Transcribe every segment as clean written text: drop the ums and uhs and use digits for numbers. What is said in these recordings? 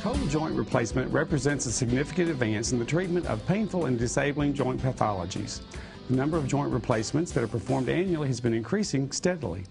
Total joint replacement represents a significant advance in the treatment of painful and disabling joint pathologies. The number of joint replacements that are performed annually has been increasing steadily.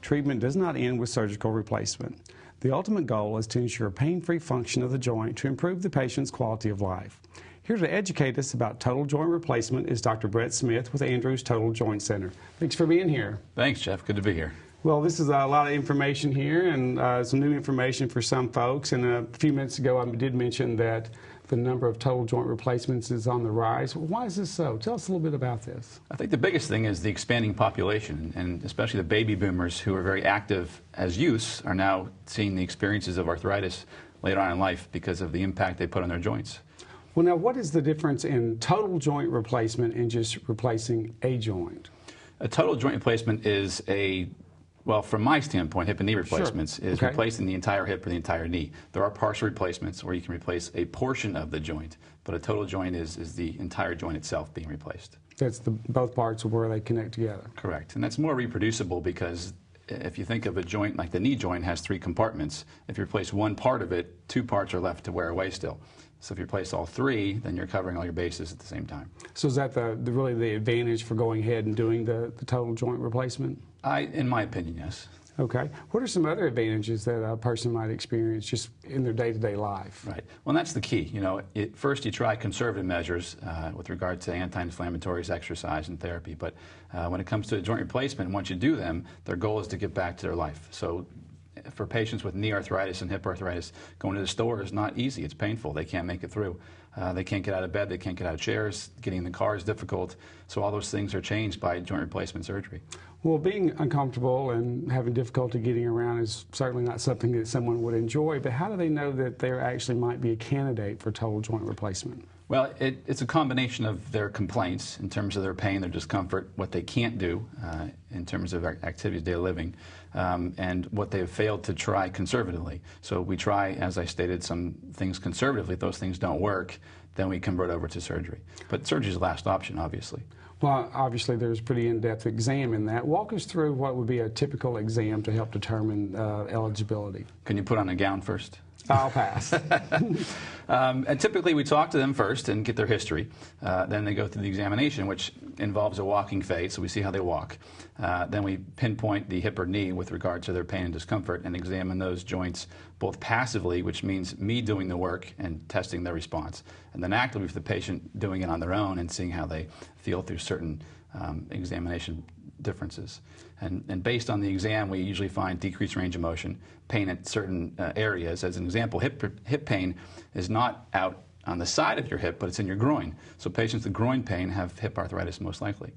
Treatment does not end with surgical replacement. The ultimate goal is to ensure pain-free function of the joint to improve the patient's quality of life. Here to educate us about total joint replacement is Dr. Brett Smith with Andrews Total Joint Center. Thanks for being here. Thanks, Jeff. Good to be here. Well, this is a lot of information here and some new information for some folks. And a few minutes ago, I did mention that the number of total joint replacements is on the rise. Why is this so? Tell us a little bit about this. I think the biggest thing is the expanding population, and especially the baby boomers who are very active as youths are now seeing the experiences of arthritis later on in life because of the impact they put on their joints. Well, now, what is the difference in total joint replacement and just replacing a joint? A total joint replacement is well, from my standpoint, hip and knee replacements is replacing the entire hip or the entire knee. There are partial replacements where you can replace a portion of the joint, but a total joint is the entire joint itself being replaced. That's both parts of where they connect together. Correct. And that's more reproducible because if you think of a joint like the knee joint has 3 compartments, if you replace one part of it, 2 parts are left to wear away still. So if you replace all 3, then you're covering all your bases at the same time. So is that really the advantage for going ahead and doing the total joint replacement? In my opinion, yes. Okay. What are some other advantages that a person might experience just in their day-to-day life? Right. Well, that's the key. You know, first you try conservative measures with regard to anti-inflammatories, exercise, and therapy. But when it comes to a joint replacement, once you do them, their goal is to get back to their life. So for patients with knee arthritis and hip arthritis, going to the store is not easy. It's painful. They can't make it through. They can't get out of bed. They can't get out of chairs. Getting in the car is difficult. So all those things are changed by joint replacement surgery. Well, being uncomfortable and having difficulty getting around is certainly not something that someone would enjoy, but how do they know that they actually might be a candidate for total joint replacement? Well, it's a combination of their complaints in terms of their pain, their discomfort, what they can't do in terms of activities of daily living, and what they have failed to try conservatively. So we try, as I stated, some things conservatively. If those things don't work, then we convert over to surgery. But surgery is the last option, obviously. Well, obviously there's a pretty in-depth exam in that. Walk us through what would be a typical exam to help determine eligibility. Can you put on a gown first? I'll pass. And typically we talk to them first and get their history. Then they go through the examination, which involves a walking phase, so we see how they walk. Then we pinpoint the hip or knee with regard to their pain and discomfort and examine those joints both passively, which means me doing the work and testing their response, and then actively for the patient doing it on their own and seeing how they feel through certain examination differences. And based on the exam, we usually find decreased range of motion, pain at certain areas. As an example, hip pain is not out on the side of your hip, but it's in your groin. So patients with groin pain have hip arthritis most likely.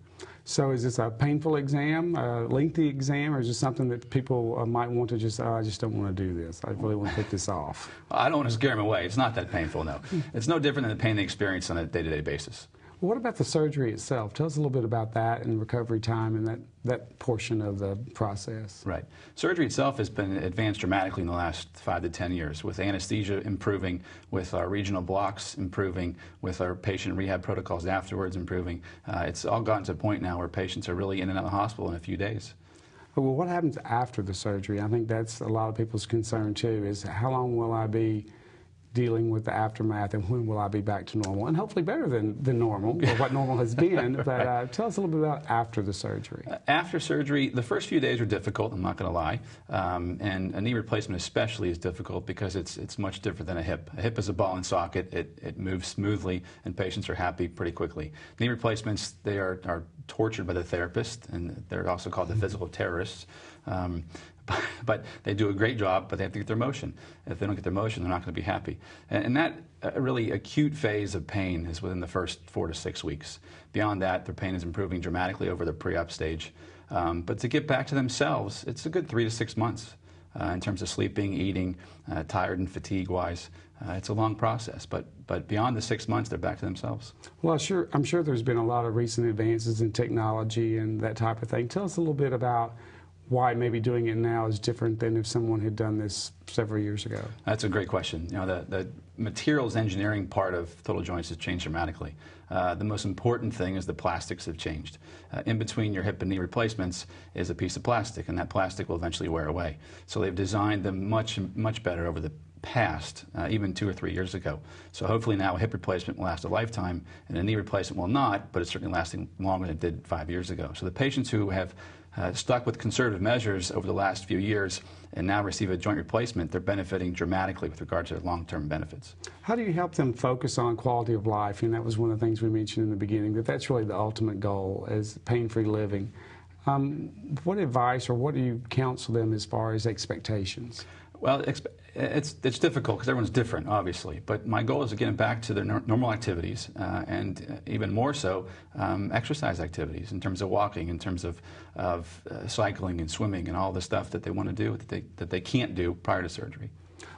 So is this a painful exam, a lengthy exam, or is this something that people might want to just, I just don't want to do this. I really want to take this off. I don't want to scare them away. It's not that painful, no. It's no different than the pain they experience on a day-to-day basis. Well, what about the surgery itself? Tell us a little bit about that and recovery time and that portion of the process. Right. Surgery itself has been advanced dramatically in the last 5 to 10 years, with anesthesia improving, with our regional blocks improving, with our patient rehab protocols afterwards improving. It's all gotten to a point now where patients are really in and out of the hospital in a few days. Well, what happens after the surgery? I think that's a lot of people's concern too, is how long will I be dealing with the aftermath, and when will I be back to normal? And hopefully better than normal, or what normal has been. But tell us a little bit about after the surgery. After surgery, the first few days are difficult, I'm not going to lie. And a knee replacement especially is difficult because it's much different than a hip. A hip is a ball and socket. It moves smoothly, and patients are happy pretty quickly. Knee replacements, they are tortured by the therapist, and they're also called the physical terrorists. But they do a great job, but they have to get their motion. If they don't get their motion, they're not going to be happy. And that really acute phase of pain is within the first 4 to 6 weeks. Beyond that, their pain is improving dramatically over the pre-op stage. But to get back to themselves, it's a good 3 to 6 months in terms of sleeping, eating, tired and fatigue-wise. It's a long process, but beyond the 6 months, they're back to themselves. Well, I'm sure there's been a lot of recent advances in technology and that type of thing. Tell us a little bit about why maybe doing it now is different than if someone had done this several years ago. That's a great question. You know, the materials engineering part of total joints has changed dramatically. The most important thing is the plastics have changed. In between your hip and knee replacements is a piece of plastic, and that plastic will eventually wear away. So they've designed them much better over the past, even 2 or 3 years ago. So hopefully now a hip replacement will last a lifetime, and a knee replacement will not, but it's certainly lasting longer than it did 5 years ago. So the patients who have stuck with conservative measures over the last few years and now receive a joint replacement, they're benefiting dramatically with regard to their long-term benefits. How do you help them focus on quality of life? And that was one of the things we mentioned in the beginning, that that's really the ultimate goal, is pain-free living. What advice or what do you counsel them as far as expectations? Well, it's difficult because everyone's different, obviously. But my goal is to get them back to their normal activities, and even more so, exercise activities in terms of walking, in terms of cycling and swimming and all the stuff that they want to do that they can't do prior to surgery.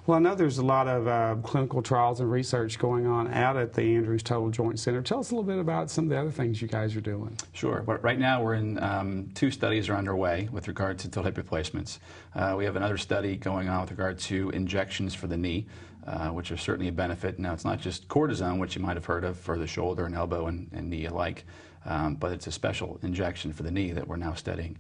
Well, I know there's a lot of clinical trials and research going on out at the Andrews Total Joint Center. Tell us a little bit about some of the other things you guys are doing. Sure. But right now we're in 2 studies are underway with regard to total hip replacements. We have another study going on with regard to injections for the knee, which are certainly a benefit. Now, it's not just cortisone, which you might have heard of for the shoulder and elbow and knee alike, but it's a special injection for the knee that we're now studying.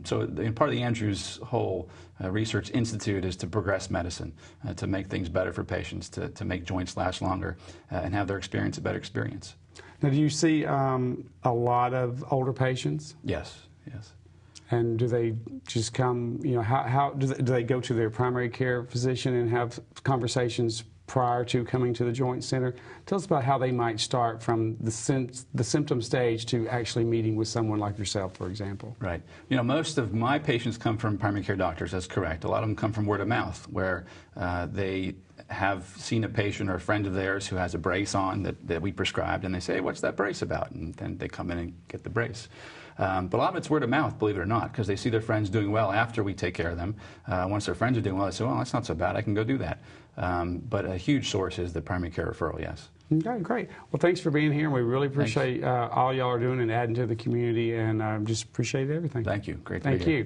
So part of the Andrews whole research institute is to progress medicine, to make things better for patients, to make joints last longer, and have their experience a better experience. Now, do you see a lot of older patients? Yes, yes. And do they just come, you know, how do they go to their primary care physician and have conversations prior to coming to the Joint Center? Tell us about how they might start from the symptom stage to actually meeting with someone like yourself, for example. Right. You know, most of my patients come from primary care doctors, that's correct. A lot of them come from word of mouth, where they have seen a patient or a friend of theirs who has a brace on that we prescribed, and they say, hey, what's that brace about? And then they come in and get the brace. But a lot of it's word of mouth, believe it or not, because they see their friends doing well after we take care of them. Once their friends are doing well, they say, well, that's not so bad, I can go do that. But a huge source is the primary care referral, yes. Okay, great. Well, thanks for being here, and we really appreciate all y'all are doing and adding to the community, and just appreciate everything. Thank you. Great to be here. Thank you.